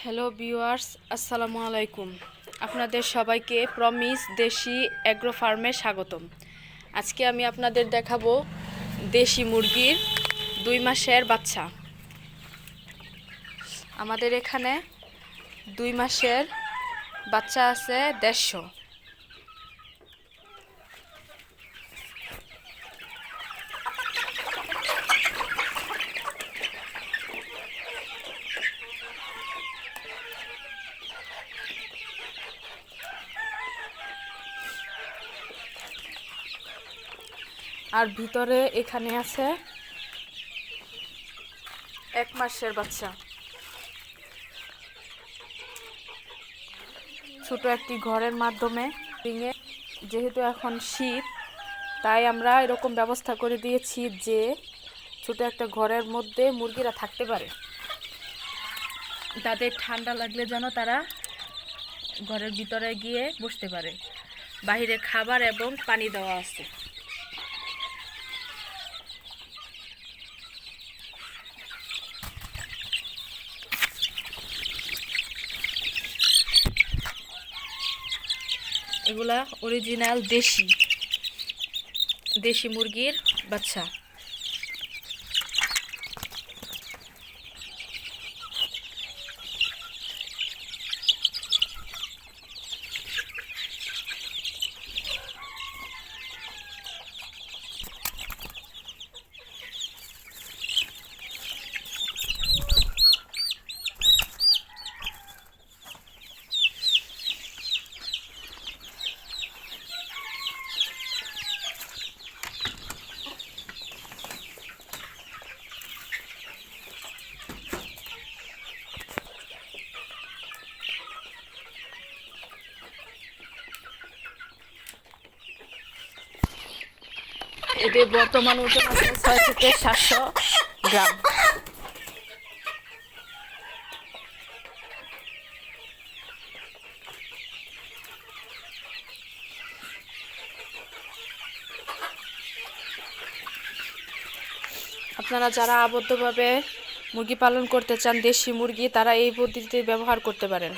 Hello viewers, আসসালামু আলাইকুম। আপনাদের সবাইকে প্রমিস দেশি অ্যাগ্রো ফার্মে স্বাগতম। আজকে আমি আপনাদের দেখাবো দেশি মুরগির 2 মাসের বাচ্চা। আমাদের এখানে 2 মাসের বাচ্চা আছে 150। আর ভিতরে এখানে আছে 1 মাসের বাচ্চা। ছোট একটি ঘরের মাধ্যমে যেহেতু এখন শীত, তাই আমরা এরকম ব্যবস্থা করে দিয়েছি যে ছোট একটা ঘরের মধ্যে মুরগিরা থাকতে পারে। তাদের ঠান্ডা লাগলে যেন তারা ঘরের ভিতরে গিয়ে বসতে পারে। বাইরে খাবার এবং পানি দেওয়া আছে। এগুলা অরিজিনাল দেশি মুরগির বাচ্চা। এদের বর্তমান ওজন আছে 6 থেকে 700 গ্রাম। আপনারা যারা আবদ্ধভাবে মুরগি পালন করতে চান দেশি মুরগি, তারা এই পদ্ধতিতে ব্যবহার করতে পারেন।